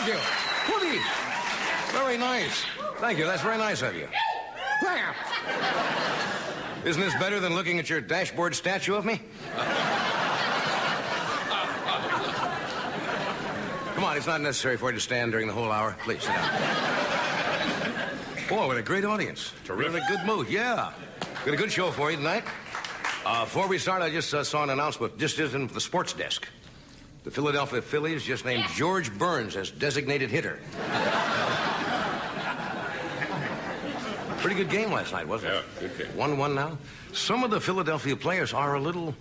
Thank you. Woody. Very nice. Thank you. That's very nice of you. Isn't this better than looking at your dashboard statue of me? Come on, it's not necessary for you to stand during the whole hour. Please, sit down. Boy, what a great audience. Terrific. We're in a good mood, yeah. Got a good show for you tonight. Before we start, I just saw an announcement just in the sports desk. The Philadelphia Phillies just named George Burns as designated hitter. Pretty good game last night, wasn't it? Yeah, good game. 1-1 now. Some of the Philadelphia players are a little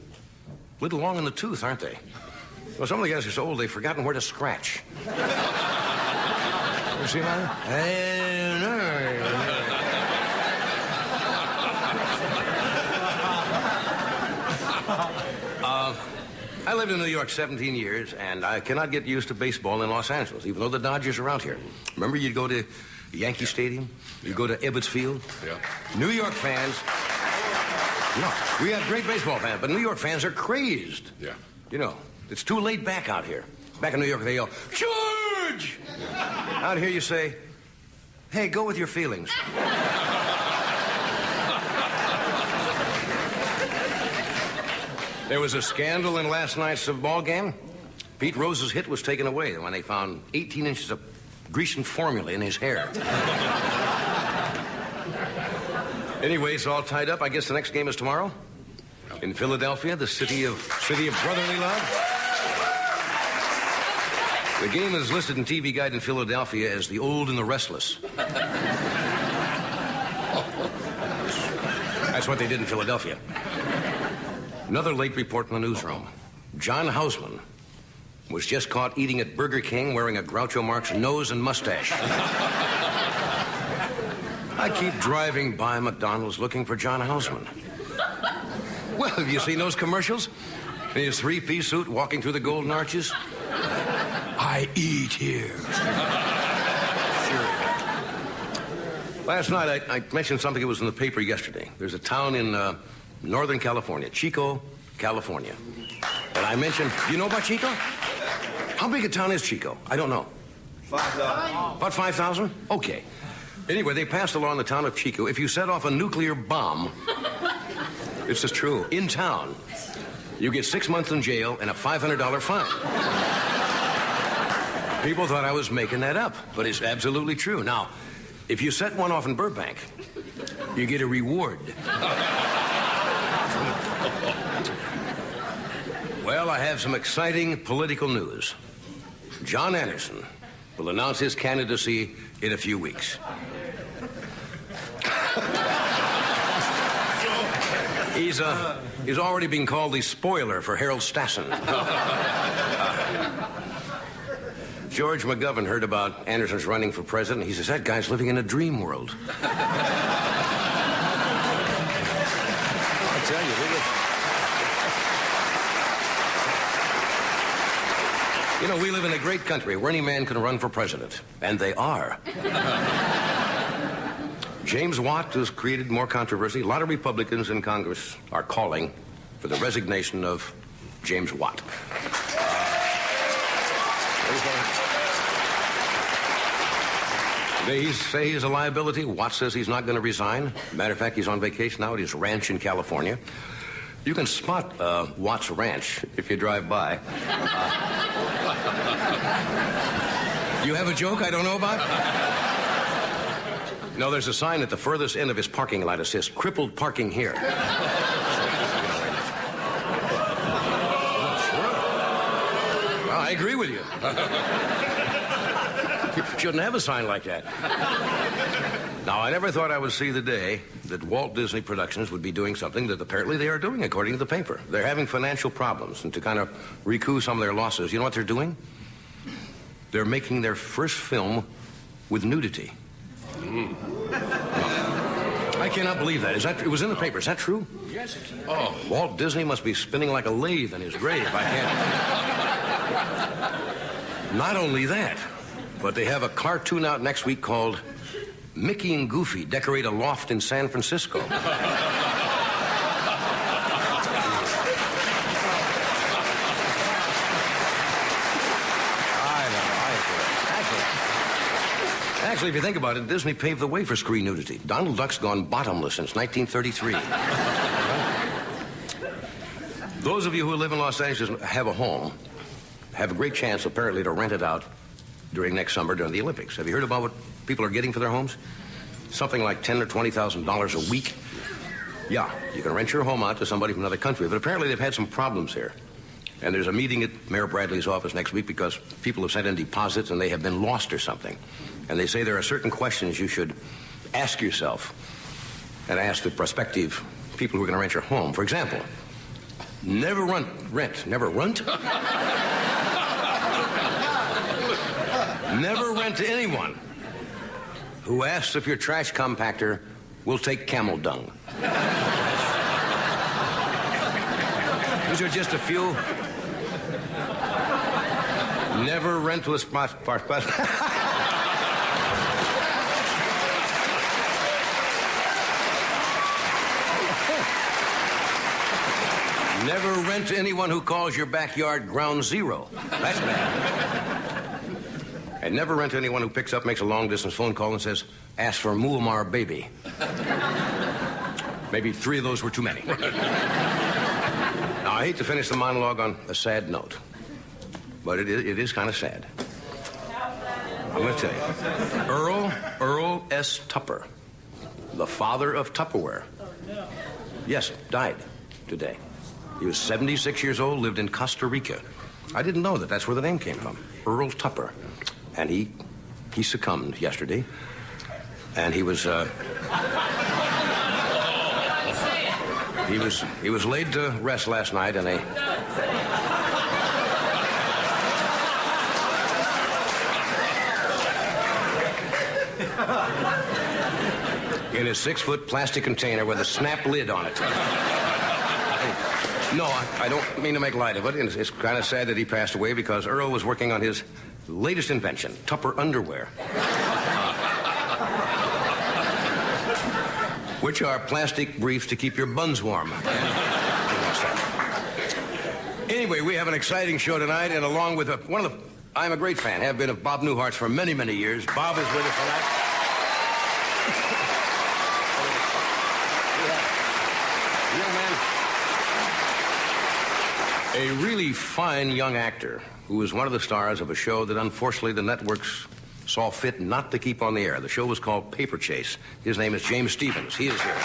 long in the tooth, aren't they? Well, some of the guys are so old they've forgotten where to scratch. You see that? I lived in New York 17 years, and I cannot get used to baseball in Los Angeles, even though the Dodgers are out here. Remember, you'd go to Yankee Stadium, you'd go to Ebbets Field. Yeah. New York fans, no, we have great baseball fans, but New York fans are crazed. Yeah. You know, it's too laid back out here. Back in New York, they yell, George! Out here, you say, hey, go with your feelings. There was a scandal in last night's ball game. Pete Rose's hit was taken away when they found 18 inches of Grecian formula in his hair. Anyway, it's all tied up. I guess the next game is tomorrow in Philadelphia, the city of brotherly love. The game is listed in TV Guide in Philadelphia as The Old and the Restless. That's what they did in Philadelphia. Another late report in the newsroom. John Houseman was just caught eating at Burger King wearing a Groucho Marx nose and mustache. I keep driving by McDonald's looking for John Houseman. Well, have you seen those commercials? In his three-piece suit walking through the Golden Arches? I eat here. Sure. Last night, I mentioned something that was in the paper yesterday. There's a town in Northern California, Chico, California. And I mentioned, do you know about Chico? How big a town is Chico? I don't know. 5,000. About 5,000? Okay. Anyway, they passed along the town of Chico. If you set off a nuclear bomb, this is true, in town, you get 6 months in jail and a $500 fine. People thought I was making that up, but it's absolutely true. Now, if you set one off in Burbank, you get a reward. Well, I have some exciting political news. John Anderson will announce his candidacy in a few weeks. He's already being called the spoiler for Harold Stassen. George McGovern heard about Anderson's running for president. He says, that guy's living in a dream world. I tell you, you know, we live in a great country where any man can run for president. And they are. James Watt has created more controversy. A lot of Republicans in Congress are calling for the resignation of James Watt. They say he's a liability. Watt says he's not going to resign. Matter of fact, he's on vacation now at his ranch in California. You can spot Watt's ranch if you drive by. You have a joke I don't know about? No, there's a sign at the furthest end of his parking lot that says, crippled parking here. Well, I agree with you. You shouldn't have a sign like that. Now, I never thought I would see the day that Walt Disney Productions would be doing something that apparently they are doing, according to the paper. They're having financial problems, and to kind of recoup some of their losses, you know what they're doing? They're making their first film with nudity. I cannot believe that. It was in the paper. Is that true? Yes, it's Oh, Walt Disney must be spinning like a lathe in his grave. I can't. Not only that, but they have a cartoon out next week called Mickey and Goofy Decorate a Loft in San Francisco. I know. Actually, if you think about it, Disney paved the way for screen nudity. Donald Duck's gone bottomless since 1933. Those of you who live in Los Angeles and have a home have a great chance, apparently, to rent it out during next summer during the Olympics. Have you heard about what people are getting for their homes? Something like $10,000 or $20,000 a week. Yeah, you can rent your home out to somebody from another country, but apparently they've had some problems here. And there's a meeting at Mayor Bradley's office next week because people have sent in deposits and they have been lost or something. And they say there are certain questions you should ask yourself and ask the prospective people who are going to rent your home. For example, never rent to anyone who asks if your trash compactor will take camel dung. These are just a few. Never rent to a spot. Never rent to anyone who calls your backyard ground zero. That's bad. And never rent to anyone who picks up, makes a long-distance phone call and says, ask for Muammar baby. Maybe 3 of those were too many. Now, I hate to finish the monologue on a sad note, but it is kind of sad. I'm going to tell you. Earl S. Tupper, the father of Tupperware. Yes, died today. He was 76 years old, lived in Costa Rica. I didn't know that that's where the name came from. Earl Tupper. And he succumbed yesterday. And he was laid to rest last night in a 6-foot plastic container with a snap lid on it. No, I don't mean to make light of it. It's kind of sad that he passed away because Earl was working on his latest invention, Tupper underwear. Which are plastic briefs to keep your buns warm. Anyway, we have an exciting show tonight, and along with I'm a great fan, have been of Bob Newhart's for many, many years. Bob is with us tonight. A really fine young actor who was one of the stars of a show that unfortunately the networks saw fit not to keep on the air. The show was called Paper Chase. His name is James Stevens. He is here.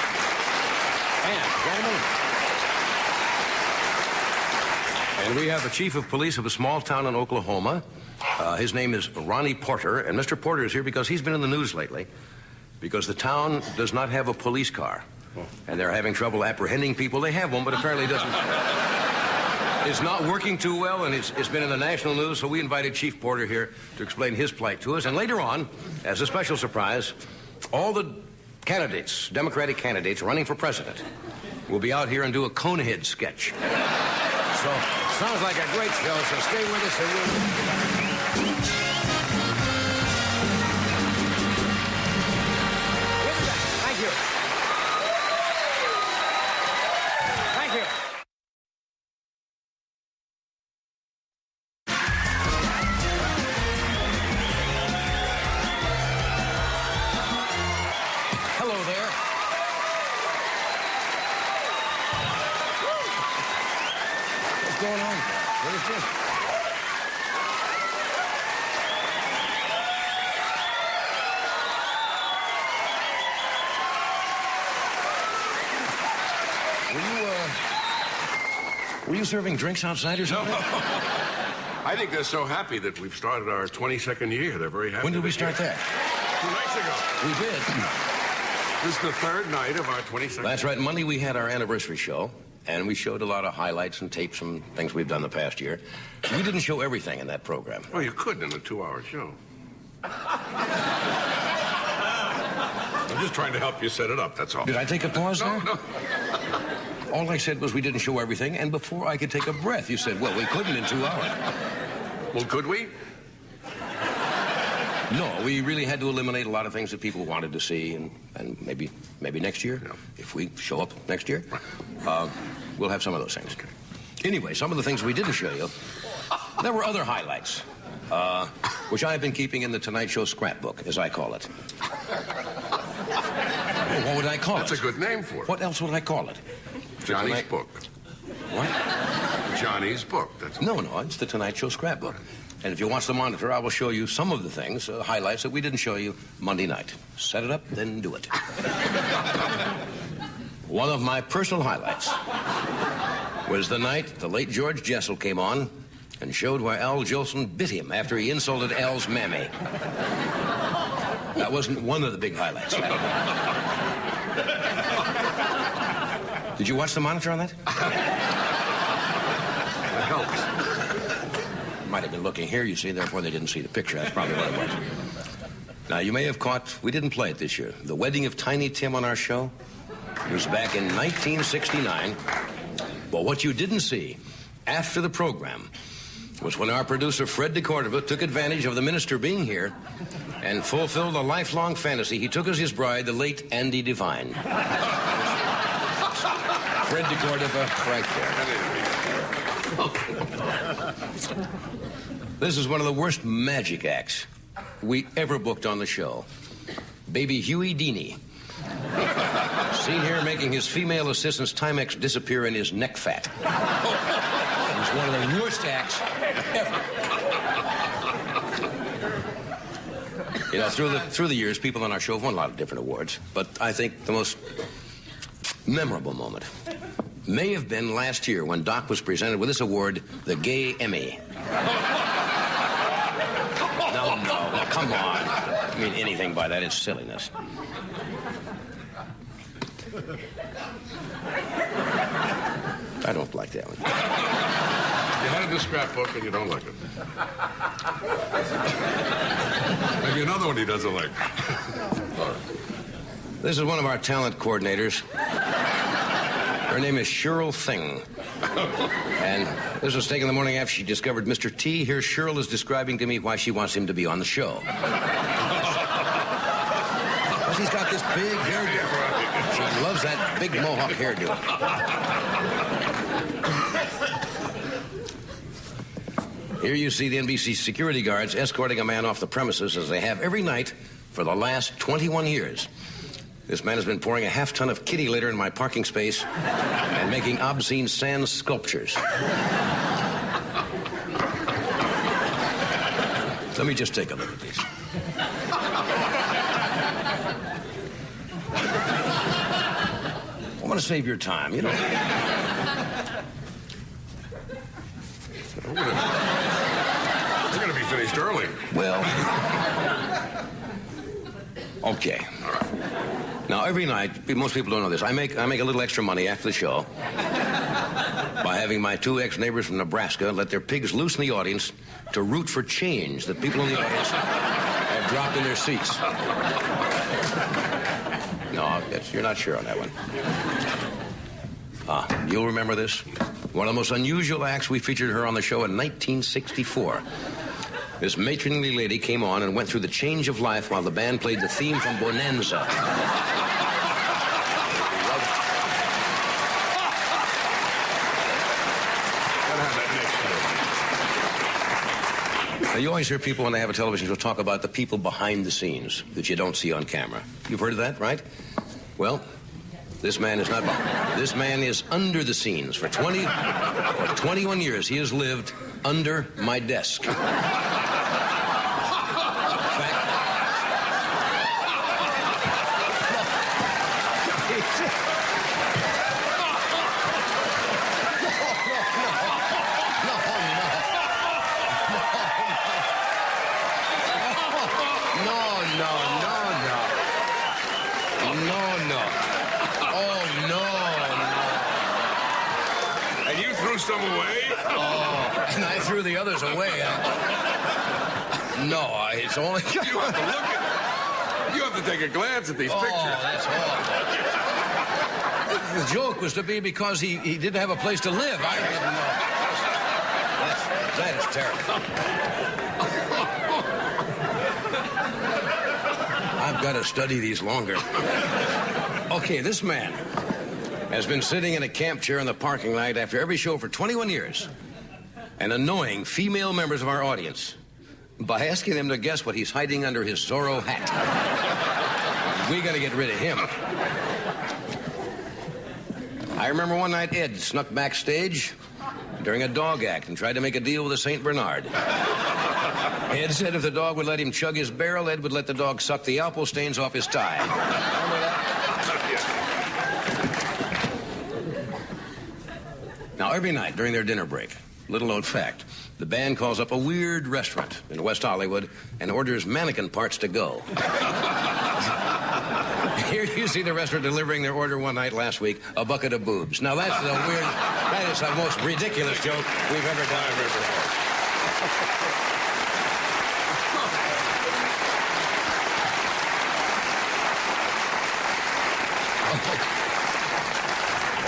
And we have the chief of police of a small town in Oklahoma. His name is Ronnie Porter. And Mr. Porter is here because he's been in the news lately because the town does not have a police car. And they're having trouble apprehending people. They have one, but apparently doesn't... It's not working too well, and it's been in the national news, so we invited Chief Porter here to explain his plight to us. And later on, as a special surprise, all the candidates, Democratic candidates running for president, will be out here and do a Conehead sketch. So, sounds like a great show, so stay with us. Thank you. Thank you. Were you serving drinks outside or something? No. I think they're so happy that we've started our 22nd year. They're very happy. When did we start that? 2 nights ago. We did. This is the 3rd night of our 22nd. That's right. Monday we had our anniversary show, and we showed a lot of highlights and tapes and things we've done the past year. We didn't show everything in that program. Well, you could in a 2-hour show. I'm just trying to help you set it up, that's all. Did I take a pause there? No. All I said was we didn't show everything, and before I could take a breath, you said, well, we couldn't in 2 hours. Well, could we? No, we really had to eliminate a lot of things that people wanted to see, and maybe next year, if we show up next year, we'll have some of those things. Anyway, some of the things we didn't show you, there were other highlights. which I've been keeping in the Tonight Show scrapbook, as I call it. Well, what would I call it? That's a good name for it. What else would I call it? Johnny's book. What? Johnny's book. That's No, it's the Tonight Show scrapbook. And if you watch the monitor, I will show you some of the things, highlights that we didn't show you Monday night. Set it up, then do it. One of my personal highlights was the night the late George Jessel came on and showed where Al Jolson bit him after he insulted Al's mammy. That wasn't one of the big highlights. Did you watch the monitor on that? That helps. Might have been looking here, you see, therefore they didn't see the picture. That's probably what it was. Now, you may have caught, we didn't play it this year, the wedding of Tiny Tim on our show. It was back in 1969. But what you didn't see after the program was when our producer, Fred DeCordova, took advantage of the minister being here and fulfilled a lifelong fantasy. He took as his bride the late Andy Devine. Fred DeCordova, right there. This is one of the worst magic acts we ever booked on the show. Baby Huey Deeney. Seen here making his female assistant's Timex disappear in his neck fat. It was one of the worst acts ever. You know, through the years, people on our show have won a lot of different awards, but I think the most memorable moment may have been last year when Doc was presented with this award, the Gay Emmy. No, come on. I mean anything by that, it's silliness. I don't like that one. You had it in the scrapbook and you don't like it. Maybe another one he doesn't like. This is one of our talent coordinators. Her name is Cheryl Thing. And this was taken the morning after she discovered Mr. T. Here Cheryl is describing to me why she wants him to be on the show. Because he's got this big hairdo. She loves that big mohawk hairdo. Here you see the NBC security guards escorting a man off the premises as they have every night for the last 21 years. This man has been pouring a half-ton of kitty litter in my parking space and making obscene sand sculptures. Let me just take a look at these. I want to save your time, you know. We're going to be finished early. Well, okay. All right. Now, every night, most people don't know this, I make a little extra money after the show by having my two ex-neighbors from Nebraska let their pigs loose in the audience to root for change that people in the audience have dropped in their seats. No, you're not sure on that one. You'll remember this. One of the most unusual acts, we featured her on the show in 1964. This matronly lady came on and went through the change of life while the band played the theme from Bonanza. Now, you always hear people when they have a television show talk about the people behind the scenes that you don't see on camera. You've heard of that, right? Well, this man is not behind. This man is under the scenes. For 21 years, he has lived under my desk. Some away? Oh, and I threw the others away. It's only... You have to look at... You have to take a glance at these pictures. That's awful. The joke was to be because he didn't have a place to live. I didn't know. That is terrible. I've got to study these longer. Okay, this man has been sitting in a camp chair in the parking lot after every show for 21 years and annoying female members of our audience By asking them to guess what he's hiding under his Zorro hat. We got to get rid of him. I remember one night Ed snuck backstage during a dog act and tried to make a deal with a St. Bernard. Ed said if the dog would let him chug his barrel, Ed would let the dog suck the apple stains off his tie. Remember that? Now, every night during their dinner break, little known fact, the band calls up a weird restaurant in West Hollywood and orders mannequin parts to go. Here you see the restaurant delivering their order one night last week, a bucket of boobs. Now, that is the most ridiculous joke we've ever done.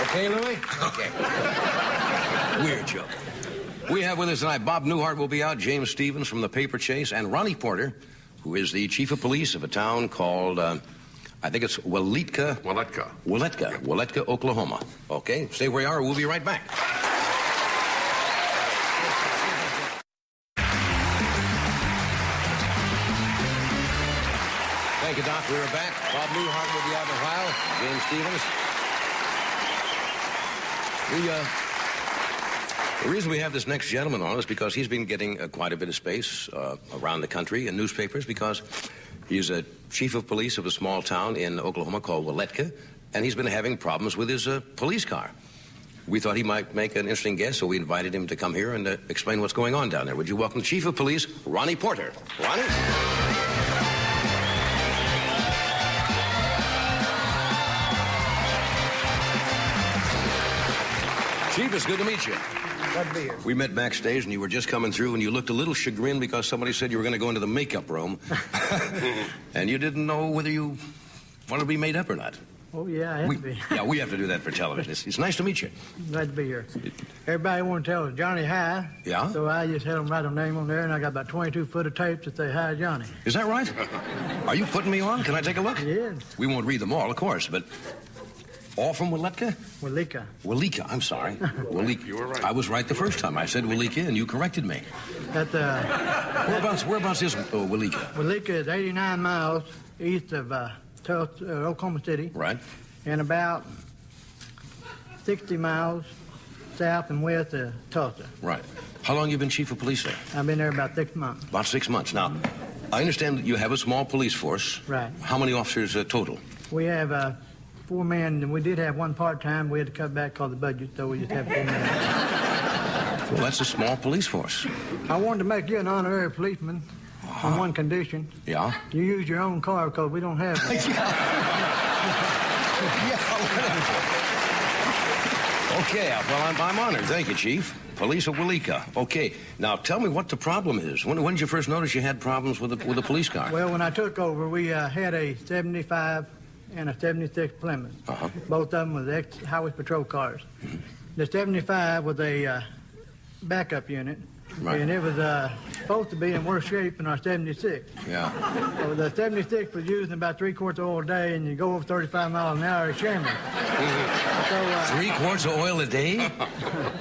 Okay, Louie? Okay. Weird joke. We have with us tonight Bob Newhart will be out, James Stevens from the Paper Chase, and Ronnie Porter, who is the chief of police of a town called, I think it's Waletka, Oklahoma. Okay, stay where you are. We'll be right back. Thank you, Doc. We're back. Bob Newhart will be out in a while. James Stevens. The reason we have this next gentleman on is because he's been getting quite a bit of space around the country in newspapers because he's a chief of police of a small town in Oklahoma called Waletka, and he's been having problems with his police car. We thought he might make an interesting guest, so we invited him to come here and explain what's going on down there. Would you welcome the chief of police, Ronnie Porter? Ronnie? Chief, it's good to meet you. Glad to be here. We met backstage, and you were just coming through, and you looked a little chagrined because somebody said you were going to go into the makeup room. And you didn't know whether you wanted to be made up or not. Oh, yeah, I have to be. Yeah, we have to do that for television. It's nice to meet you. Glad to be here. Everybody want to tell Johnny hi. Yeah? So I just had them write a name on there, and I got about 22 foot of tape that say, hi, Johnny. Is that right? Are you putting me on? Can I take a look? Yes. We won't read them all, of course, but... All from Waletka? Waletka, I'm sorry. Waletka. You were right. I was right the first time. I said Waletka, and you corrected me. Whereabouts is Waletka? Waletka is 89 miles east of Oklahoma City. Right. And about 60 miles south and west of Tulsa. Right. How long you been chief of police there? I've been there about 6 months. About 6 months. Now, I understand that you have a small police force. Right. How many officers total? We have 4 men, and we did have one part-time. We had to cut back because of the budget, so we just have 4 men. Well, that's a small police force. I wanted to make you an honorary policeman on one condition. Yeah? You use your own car because we don't have one. Okay, well, I'm honored. Thank you, Chief. Police of Waletka. Okay, now tell me what the problem is. When did you first notice you had problems with the police car? Well, when I took over, we had a 75 and a 76 Plymouth. Uh-huh. Both of them was ex-highway patrol cars. Mm-hmm. The 75 was a backup unit, right. And it was supposed to be in worse shape than our 76. Yeah. So the 76 was using about 3 quarts of oil a day, and you go over 35 miles an hour, it's shaming. So, 3 quarts of oil a day?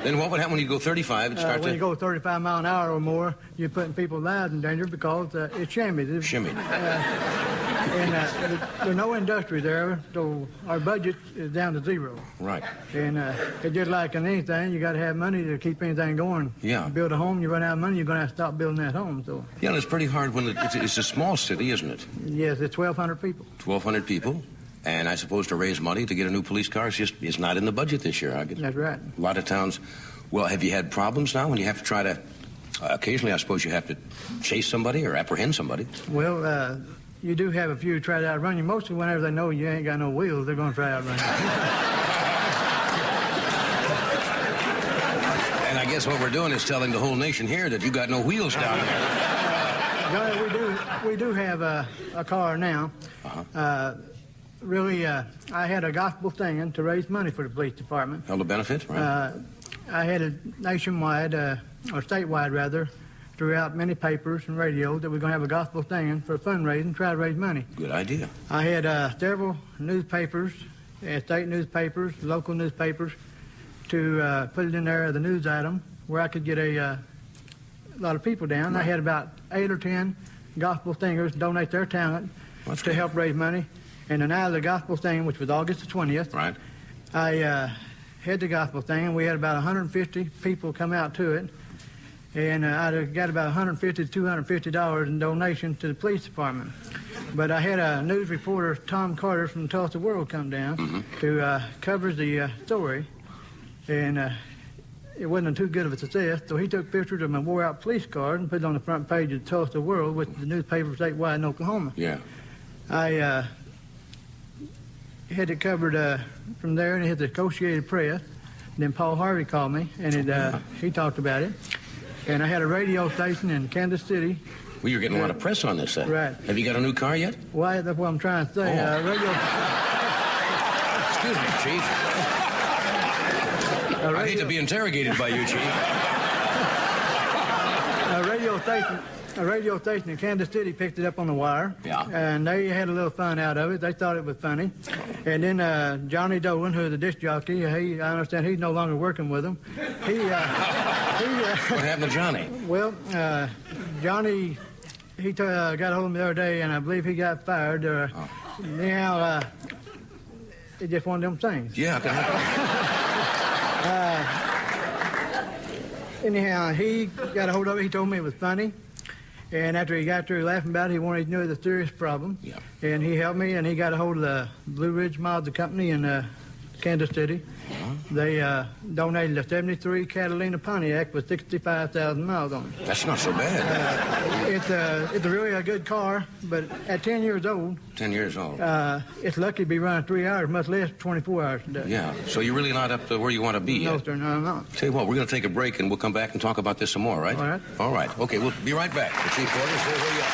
Then what would happen when you go 35? When you go 35 miles an hour or more, you're putting people's lives in danger because it's shimmied. Shimmied. And there's no industry there, so our budget is down to 0. Right. And it's just like in anything, you got to have money to keep anything going. Yeah. You build a home, you run out of money, you're going to have to stop building that home. So. Yeah, and it's pretty hard when it's a small city, isn't it? Yes, it's 1,200 people. 1,200 people. And I suppose to raise money to get a new police car it's not in the budget this year. That's right. A lot of towns. Well, have you had problems now when you have to try to... occasionally, I suppose you have to chase somebody or apprehend somebody. Well, you do have a few try to outrun you. Mostly whenever they know you ain't got no wheels, they're going to try to outrun you. And I guess what we're doing is telling the whole nation here that you got no wheels down there. Johnny, we do have a car now. Uh-huh. Really, I had a gospel singing to raise money for the police department. Held a benefit, right? I had it nationwide, or statewide rather, throughout many papers and radios that we're going to have a gospel singing for fundraising, try to raise money. Good idea. I had several newspapers, state newspapers, local newspapers, to put it in there as a news item where I could get a a lot of people down. I had about 8 or 10 gospel singers donate their talent to help raise money. And the night of the gospel singing, which was August the 20th, Right. I had the gospel singing. We had about 150 people come out to it. And I got about $150 to $250 in donation to the police department. But I had a news reporter, Tom Carter from Tulsa World, come down to cover the story. And it wasn't too good of a success, so he took pictures of my wore-out police car and put it on the front page of the Tulsa World, which is the newspaper statewide in Oklahoma. Yeah. I had it covered from there, and it hit the Associated Press. Then Paul Harvey called me, and he talked about it. And I had a radio station in Kansas City. Well, you're getting a lot of press on this, then. Right. Have you got a new car yet? Well, that's what I'm trying to say. Excuse me, Chief. I hate to be interrogated by you, Chief. A radio station in Kansas City picked it up on the wire. Yeah. And they had a little fun out of it. They thought it was funny. And then Johnny Dolan, who's the disc jockey, I understand he's no longer working with them. What happened to Johnny? Well, Johnny, he got a hold of me the other day, and I believe he got fired. Anyhow, it's just one of them things. Yeah, I can help. Anyhow, he got a hold of it. He told me it was funny. And after he got through laughing about it, he wanted to know the serious problem. Yeah. And he helped me, and he got a hold of the Blue Ridge Mods Company in Kansas City. They donated a 73 Catalina Pontiac with 65,000 miles on it. That's not so bad. It's really a good car, but at 10 years old... 10 years old. It's lucky to be running 3 hours, much less 24 hours a day. Yeah, so you're really not up to where you want to be yet? No, sir, no, I'm not. Tell you what, we're going to take a break, and we'll come back and talk about this some more, right? All right. All right. Okay, we'll be right back. The Chief Orders, stay where you are.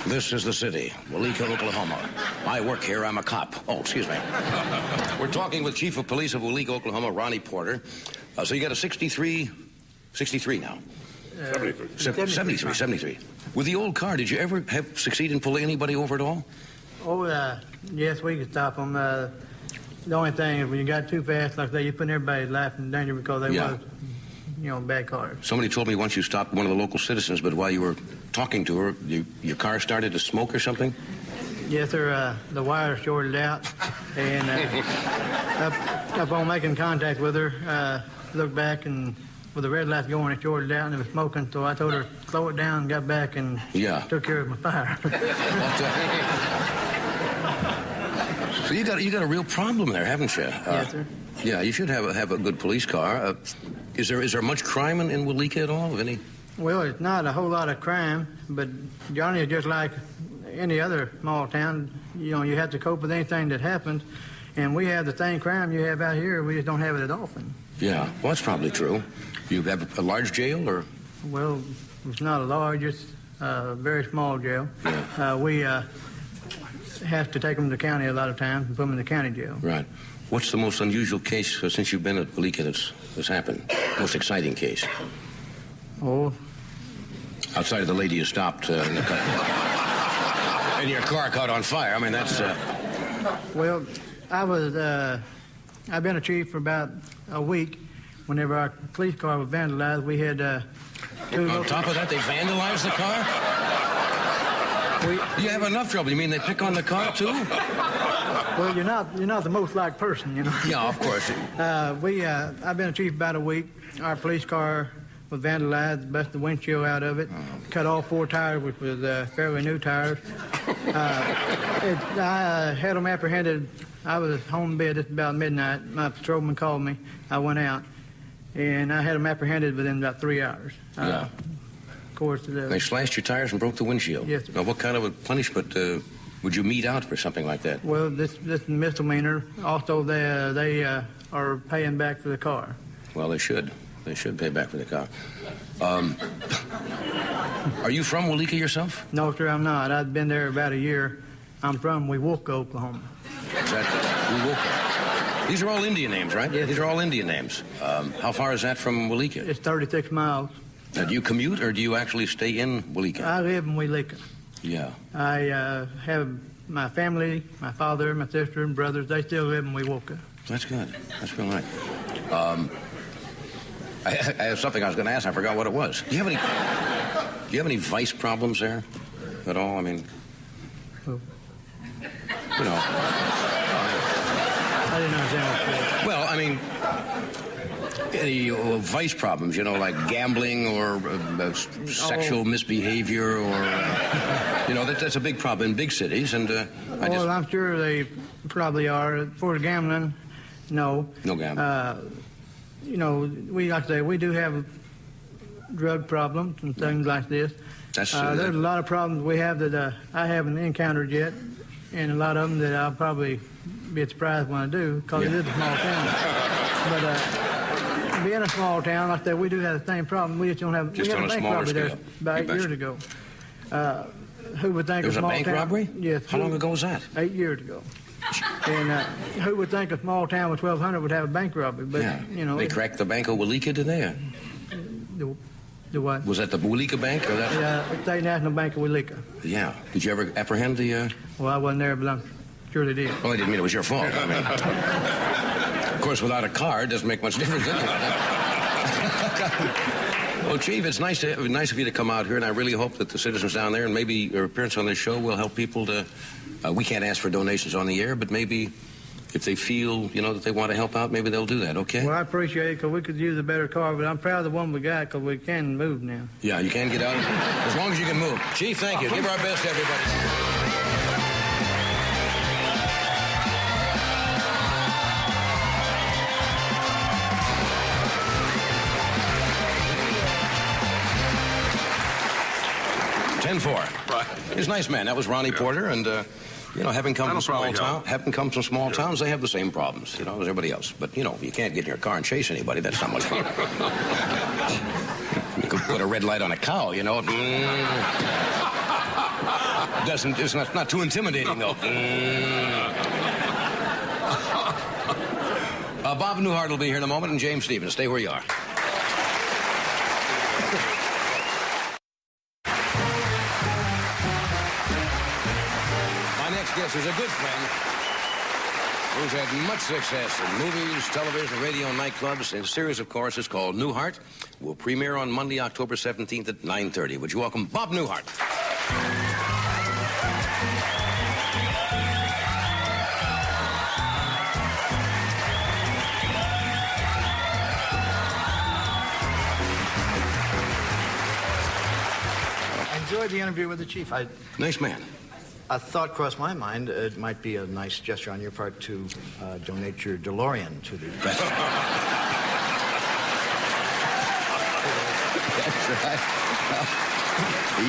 This is the city, Waleeka, Oklahoma. I work here. I'm a cop. Oh, excuse me. We're talking with Chief of Police of Waleeka, Oklahoma, Ronnie Porter. So you got a 63 now? 73. With the old car, did you ever succeed in pulling anybody over at all? Oh, yes, we could stop them. The only thing is when you got too fast like that, you put everybody's life in danger because they was, bad cars. Somebody told me once you stopped one of the local citizens, but while you were talking to her, your car started to smoke or something? Yes, sir. The wire shorted out, and up on making contact with her, looked back, and with the red light going, it shorted out, and it was smoking. So I told her slow it down, got back, and took care of my fire. So you got a real problem there, haven't you? Yes, sir. Yeah, you should have a good police car. Is there much crime in Waleeka at all? Any? Well, it's not a whole lot of crime, but Johnny is just like any other small town. You have to cope with anything that happens, and we have the same crime you have out here. We just don't have it as often. Yeah, well, that's probably true. You have a large jail, or? Well, it's not a large, it's a very small jail. Yeah. We have to take them to the county a lot of times and put them in the county jail. Right. What's the most unusual case since you've been at Waleeka that's happened? Most exciting case? Oh. Outside of the lady you stopped and your car caught on fire. I mean, that's... Well, I've been a chief for about a week. Whenever our police car was vandalized, we had On top of that, they vandalized the car? You have enough trouble. You mean they pick on the car, too? Well, you're not the most liked person, Yeah, of course. I've been a chief about a week. Our police car was vandalized, busted the windshield out of it, cut all 4 tires, which was fairly new tires. I had them apprehended. I was home in bed just about midnight. My patrolman called me. I went out, and I had them apprehended within about 3 hours. Yeah. Of course. They slashed your tires and broke the windshield. Yes, sir. Now, what kind of a punishment would you mete out for something like that? Well, this misdemeanor. Also, they are paying back for the car. Well, they should. They should pay back for the car. Are you from Waleeka yourself? No, sir, I'm not. I've been there about a year. I'm from Wewoka, Oklahoma. Exactly. Wewoka. These are all Indian names, right? Yes. These are all Indian names. How far is that from Walika? It's 36 miles. Do you commute, or do you actually stay in Walika? I live in Walika. Yeah. I have my family, my father, my sister, and brothers. They still live in Wewoka. That's good. That's real nice. I have something I was going to ask. I forgot what it was. Do you have any vice problems there at all? I mean, Oh. you know. I didn't understand what you said. Well, I mean, any vice problems, you know, like gambling or sexual misbehavior or, you know, that's a big problem in big cities. And Well, I'm sure they probably are. For gambling, no. No gambling. You know, like I say, we do have drug problems and things like this. There's a lot of problems we have that I haven't encountered yet, and a lot of them that I'll probably be surprised when I do, because it is a small town. But being a small town, like that, we do have the same problem. We just don't have. Just we had on a bank smaller robbery there scale. about 8 years ago. Who would think There was a a small bank town, robbery? Yes. How long ago was that? 8 years ago. And who would think a small town with 1,200 would have a bank robbery? But you know, they cracked the Bank of Walika, did they? The what? Was that the Walika Bank or that? Yeah, State National Bank of Walika. Yeah. Did you ever apprehend the? Well, I wasn't there, but I'm sure they did. Well, I didn't mean it was your fault. I mean, of course, without a car, it doesn't make much difference anyway. Well, Chief, it's nice of you to come out here, and I really hope that the citizens down there, and maybe your appearance on this show will help people to. We can't ask for donations on the air, but maybe if they feel, you know, that they want to help out, maybe they'll do that. Okay? Well, I appreciate it, because we could use a better car, but I'm proud of the one we got, because we can move now. Yeah, you can get out as long as you can move. Chief, thank you. Give our best to everybody. 10-4. Right. He's a nice man. That was Ronnie Porter, and you know, having come from small towns, they have the same problems, you know, as everybody else. But you know, you can't get in your car and chase anybody. That's not much fun. You could put a red light on a cow, you know. It's not too intimidating though. Bob Newhart will be here in a moment, and James Stevens. Stay where you are. Yes, he's a good friend who's had much success in movies, television, radio, and nightclubs. And a series of courses called Newhart will premiere on Monday, October 17th at 9:30. Would you welcome Bob Newhart? I enjoyed the interview with the chief. Nice man. A thought crossed my mind. It might be a nice gesture on your part to donate your DeLorean to the... That's right.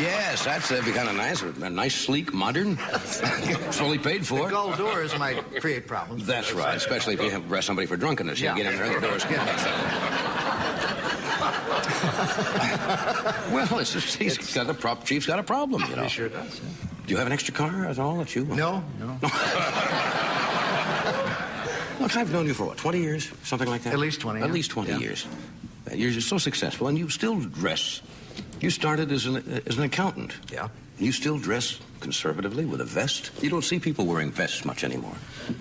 Yes, that'd be kind of nice. A nice, sleek, modern, fully paid for. The gold doors might create problems. That's right, especially if you have arrest somebody for drunkenness. You get in there, the doors get Well, it's just, Chief's got a problem, you know. He sure does. Yeah. Do you have an extra car at all that you... No. Look, I've known you for what, 20 years? Something like that? At least 20. At least 20 years. You're so successful, and you still dress. You started as an accountant. Yeah. You still dress conservatively with a vest. You don't see people wearing vests much anymore.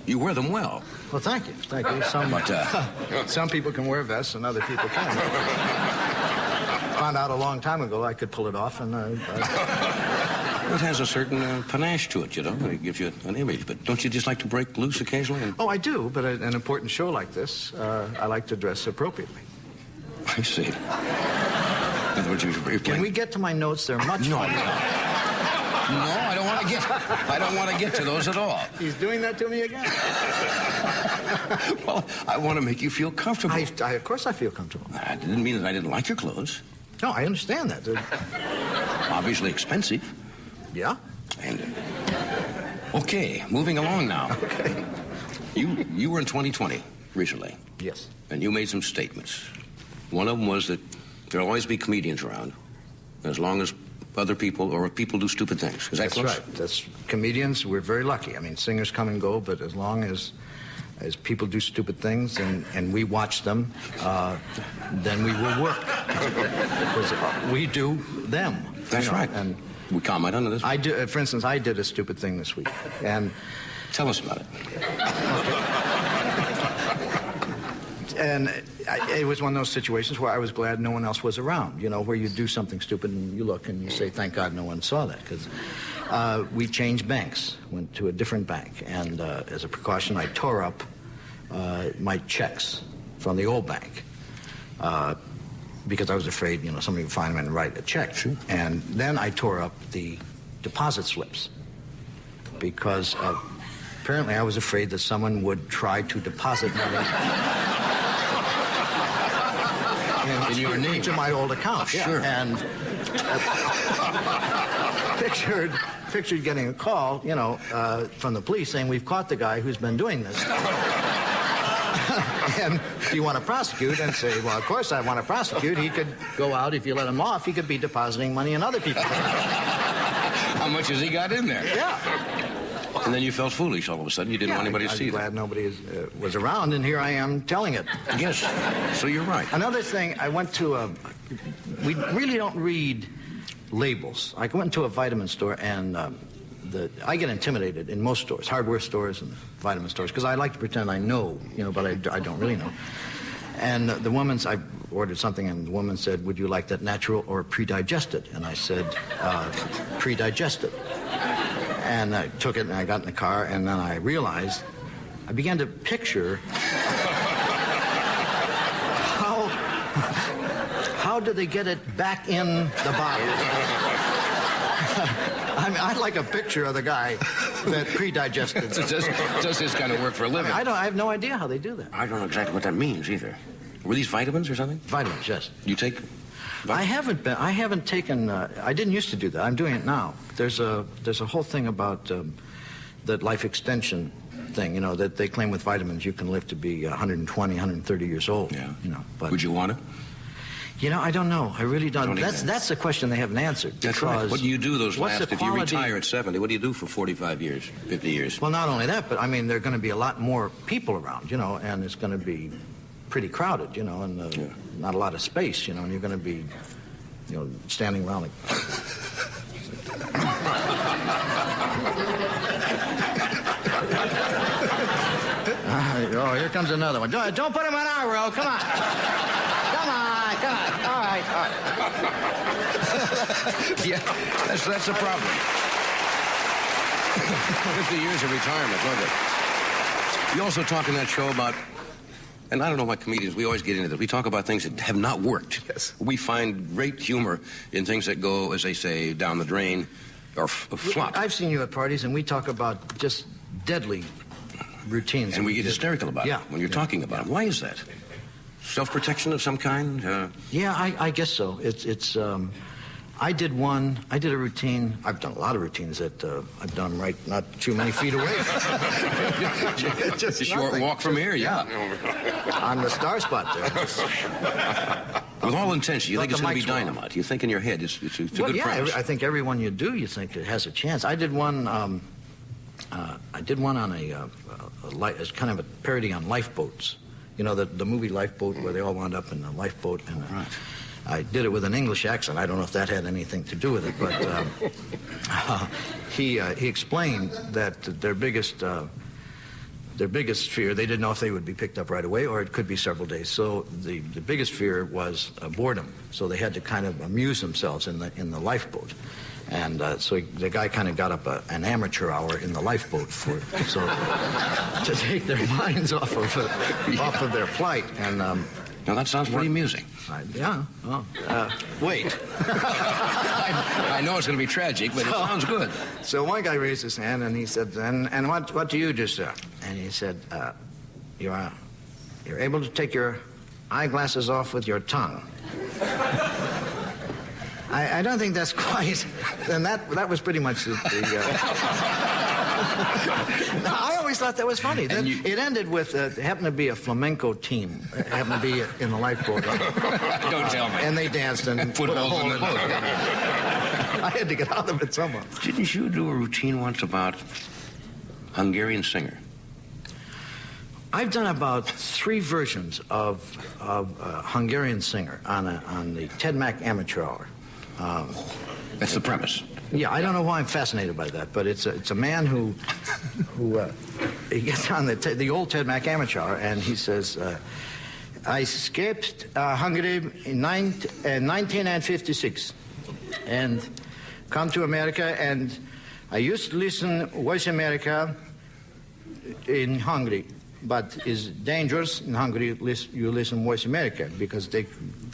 You wear them well. Well, thank you. Thank you. Some people can wear vests and other people can't. Found out a long time ago I could pull it off, and It has a certain panache to it, you know. It gives you an image. But don't you just like to break loose occasionally? Oh, I do, but at an important show like this, I like to dress appropriately. I see. In other words, Can we get to my notes? They're much No, fun. No, I don't want to get to those at all. He's doing that to me again. Well, I want to make you feel comfortable. Of course I feel comfortable. I didn't mean that I didn't like your clothes. No, I understand that. They're... Obviously expensive. Yeah? And okay, moving along now. Okay. You were in 2020 recently. Yes. And you made some statements. One of them was that there'll always be comedians around as long as other people or people do stupid things. Is that That's close? right. That's comedians. We're very lucky. I mean, singers come and go, but as long as as people do stupid things and we watch them, then we will work. Because we do them. That's right. And we comment on this. I do. For instance, I did a stupid thing this week, and tell us about it. And it was one of those situations where I was glad no one else was around. You know, where you do something stupid and you look and you say, "Thank God no one saw that." Because we changed banks, went to a different bank, and as a precaution, I tore up my checks from the old bank. Because I was afraid, you know, somebody would find them and write a check. Sure. And then I tore up the deposit slips because apparently I was afraid that someone would try to deposit money in your name to my old account. Sure. And pictured getting a call, you know, from the police saying, "We've caught the guy who's been doing this." And do you want to prosecute? And say, "Well, of course I want to prosecute." He could go out, if you let him off, he could be depositing money in other people's accounts. How much has he got in there? Yeah. And then you felt foolish all of a sudden. You didn't want anybody to see that. I'm glad nobody was around, and here I am telling it. Yes. So you're right. Another thing, I went to we really don't read labels. I went to a vitamin store, and I get intimidated in most stores, hardware stores and vitamin stores, because I like to pretend I know, you know, but I don't really know. And I ordered something, and the woman said, "Would you like that natural or pre-digested?" And I said, "Pre-digested." And I took it, and I got in the car, and then I realized, I began to picture how do they get it back in the bottle? I mean, I'd like a picture of the guy that pre-digested. Does this kind of work for a living? I have no idea how they do that. I don't know exactly what that means either. Were these vitamins or something? Vitamins, yes. You take? I haven't taken. I didn't used to do that. I'm doing it now. There's a whole thing about that life extension thing. You know, that they claim with vitamins you can live to be 120, 130 years old. Yeah. You know, but would you want to? You know, I don't know. I really don't. That's the question they haven't answered. That's right. What do you do those last? If you retire at 70, what do you do for 45 years, 50 years? Well, not only that, but I mean, there are going to be a lot more people around, you know, and it's going to be pretty crowded, you know, and not a lot of space, you know, and you're going to be, you know, standing around like. Oh, here comes another one. Don't put him on our row. Come on. Come on. All right. Yeah, that's the problem. 50 years of retirement, love it. You also talk in that show about, and I don't know why comedians, we always get into this. We talk about things that have not worked. Yes. We find great humor in things that go, as they say, down the drain or flop. I've seen you at parties, and we talk about just deadly routines. And we get hysterical about it when you're talking about it. Why is that? Self-protection of some kind? Yeah, I guess so. It's I did a routine. I've done a lot of routines that I've done right not too many feet away. Just a short walk from here, yeah. On the star spot there. With all intention, you think it's going to be dynamite. You think in your head it's a good premise. I think every one you do, you think it has a chance. I did one on it's kind of a parody on lifeboats. You know, the movie Lifeboat, where they all wound up in the lifeboat. And right. I did it with an English accent. I don't know if that had anything to do with it, but he explained that their biggest fear, they didn't know if they would be picked up right away or it could be several days. So the biggest fear was boredom. So they had to kind of amuse themselves in the lifeboat. And so the guy kind of got up an amateur hour in the lifeboat to take their minds off of their plight. And now that sounds pretty amusing. Wait. I know it's going to be tragic, but it sounds good. So one guy raised his hand and he said, "And what do you do, sir?" And he said, "You're able to take your eyeglasses off with your tongue." I don't think that's quite. And that was pretty much the I always thought that was funny. It ended with it happened to be a flamenco team. It happened to be in the lifeboat. Don't tell me. And they danced and put a hole in the boat. I had to get out of it somehow. Didn't you do a routine once about Hungarian singer? I've done about 3 versions of Hungarian Singer on the Ted Mack Amateur Hour. That's the premise. Yeah, I don't know why I'm fascinated by that, but it's a man who he gets on the old Ted Mack Amateur Hour, and he says, I escaped Hungary in 1956 and come to America, and I used to listen Voice America in Hungary, but it's dangerous in Hungary. You listen Voice America because they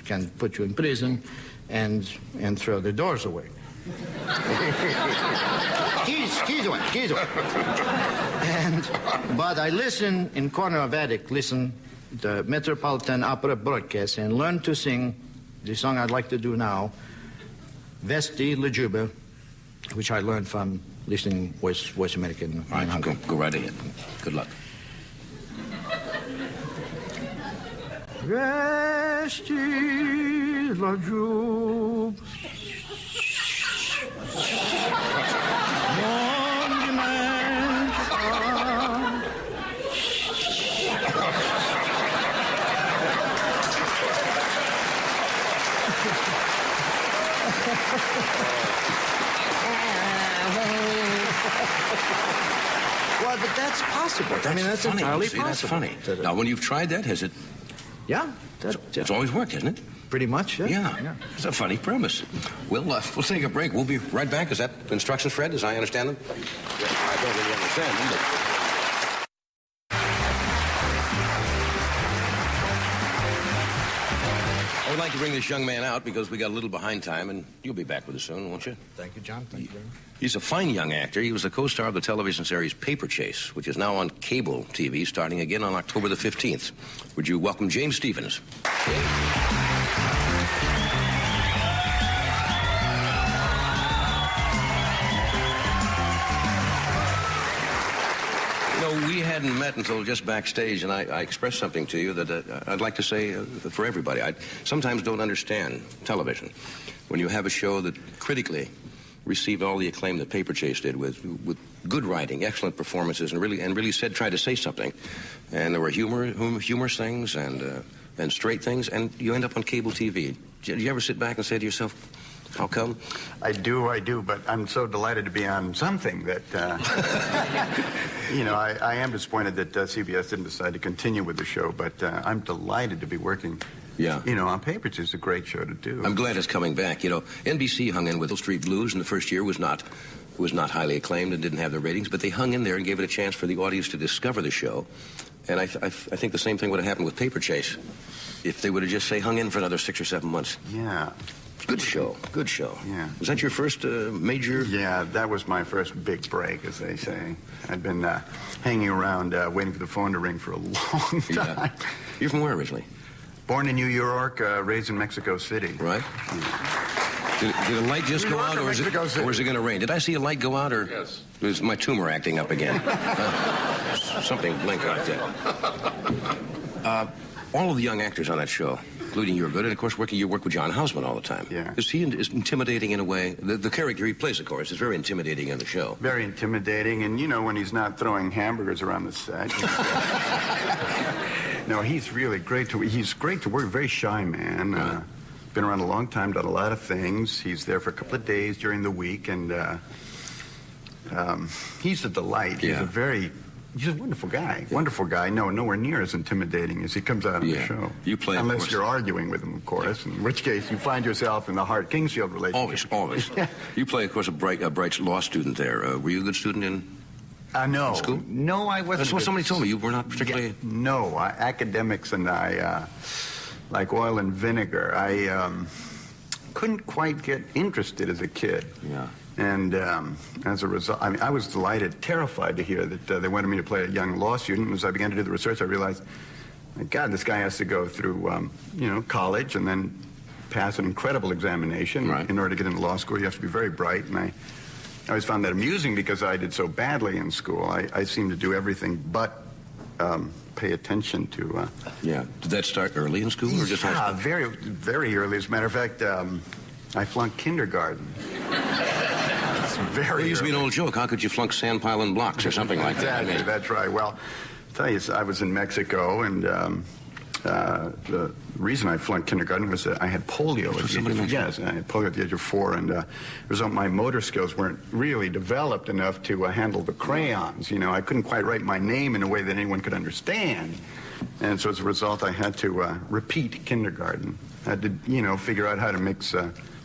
can put you in prison and throw the doors away. keys away. But I listen in corner of attic, listen the Metropolitan Opera broadcast, and learn to sing the song I'd like to do now, Vesti Lejuba, which I learned from listening Voice America in Hungary. Go right ahead. Good luck. Vesti Lejuba. Well, but that's possible. I mean, that's funny. entirely See, possible. That's funny. Now, when you've tried that, has it... Yeah. It's always worked, hasn't it? Pretty much, yeah. Yeah. It's a funny premise. We'll take a break. We'll be right back. Is that instructions, Fred, as I understand them? Yeah, I don't really understand them, but... I would like to bring this young man out because we got a little behind time, and you'll be back with us soon, won't you? Thank you, John. Thank you very much. He's a fine young actor. He was the co-star of the television series Paper Chase, which is now on cable TV starting again on October the 15th. Would you welcome James Stevens? We hadn't met until just backstage, and I expressed something to you that I'd like to say for everybody. I sometimes don't understand television. When you have a show that critically received all the acclaim that Paper Chase did with good writing, excellent performances, and really tried to say something, and there were humorous things and straight things, and you end up on cable TV. Did you ever sit back and say to yourself, how come? I do, but I'm so delighted to be on something that, I am disappointed that CBS didn't decide to continue with the show, but I'm delighted to be working, on Paper Chase. It's a great show to do. I'm glad it's coming back. NBC hung in with Hill Street Blues, and the first year was not highly acclaimed and didn't have the ratings, but they hung in there and gave it a chance for the audience to discover the show. And I think the same thing would have happened with Paper Chase if they would have just, hung in for another 6 or 7 months. Yeah. Good show. Yeah. Was that your first major? Yeah, that was my first big break, as they say. I'd been hanging around waiting for the phone to ring for a long time. Yeah. You're from where originally? Born in New York, raised in Mexico City. Right. Yeah. Did a light just go out, or is it going to rain? Did I see a light go out, or yes. Was my tumor acting up again? Something blinked right there. All of the young actors on that show, including you're good, and of course you work with John Houseman all the time. Yeah. Is he intimidating in a way? The character he plays, of course, is very intimidating in the show. Very intimidating, and when he's not throwing hamburgers around the set. No, he's really great to work. Very shy man. Right. Been around a long time, done a lot of things. He's there for a couple of days during the week, and he's a delight. Yeah. He's a wonderful guy. Wonderful guy. No, nowhere near as intimidating as he comes out on the show. You play, unless you're arguing with him, of course, in which case you find yourself in the Hart-Kingsfield relationship. Always. You play, of course, a bright law student there. Were you a good student in school? No, I wasn't. That's what somebody told me. You were not particularly... Yeah, no, academics and I, like oil and vinegar, I couldn't quite get interested as a kid. Yeah. And as a result, I was terrified to hear that they wanted me to play a young law student. And as I began to do the research, I realized, my God, this guy has to go through, college and then pass an incredible examination. Right. In order to get into law school, you have to be very bright. And I always found that amusing because I did so badly in school. I seemed to do everything but pay attention to... Yeah. Did that start early in school or just high school? Very, very early. As a matter of fact, I flunked kindergarten. It used to be an old joke. How could you flunk sand pile and blocks or something like that? Exactly, that's right. Well, tell you, I was in Mexico, and the reason I flunked kindergarten was that I had polio. Yes, I had polio at the age of 4, and it was my motor skills weren't really developed enough to handle the crayons. You know, I couldn't quite write my name in a way that anyone could understand. And so as a result, I had to repeat kindergarten. I had to, you know, figure out how to mix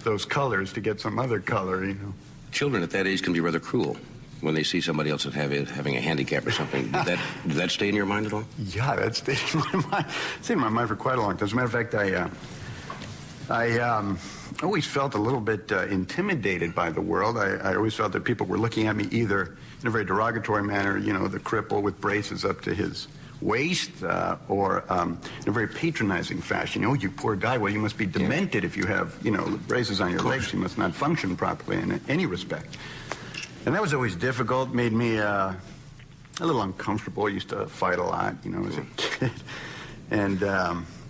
those colors to get some other color, you know. Children at that age can be rather cruel when they see somebody else having a handicap or something. Did that stay in your mind at all? Yeah, that stayed in my mind. It stayed in my mind for quite a long time. As a matter of fact, I always felt a little bit intimidated by the world. I always felt that people were looking at me either in a very derogatory manner, you know, the cripple with braces up to his waist, or in a very patronizing fashion. Oh, you poor guy, well, you must be demented if you have, you know, braces on your legs. You must not function properly in any respect. And that was always difficult, made me a little uncomfortable. I used to fight a lot, you know, as a kid. And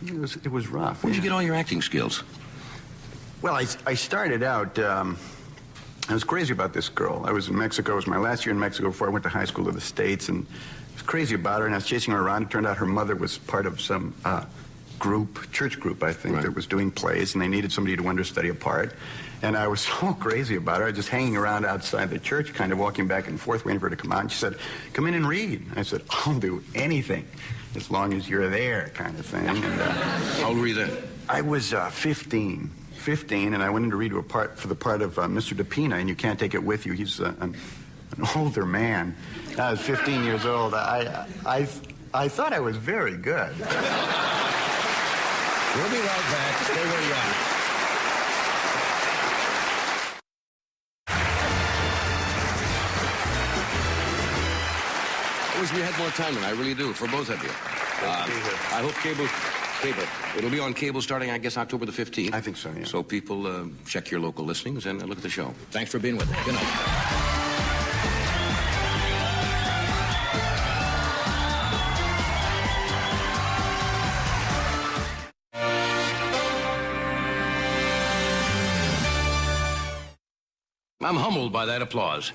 it was rough. Where'd you get all your acting skills? Well, I started out, I was crazy about this girl. I was in Mexico. It was my last year in Mexico before I went to high school to the States, and I was crazy about her, and I was chasing her around. It turned out her mother was part of some church group, I think, that was doing plays, and they needed somebody to understudy a part. And I was so crazy about her. I was just hanging around outside the church, kind of walking back and forth, waiting for her to come out. And she said, "Come in and read." I said, "I'll do anything as long as you're there," kind of thing. And, how old were you then? I was 15, and I went in to read for the part of Mr. DePina, and you can't take it with you. He's an older man. I was 15 years old. I thought I was very good. We'll be right back. Stay where you are. I wish we had more time, and I really do, for both of you. I hope cable. It'll be on cable starting, I guess, October the 15th. I think so, yeah. So people check your local listings and look at the show. Thanks for being with me. Good night. I'm humbled by that applause.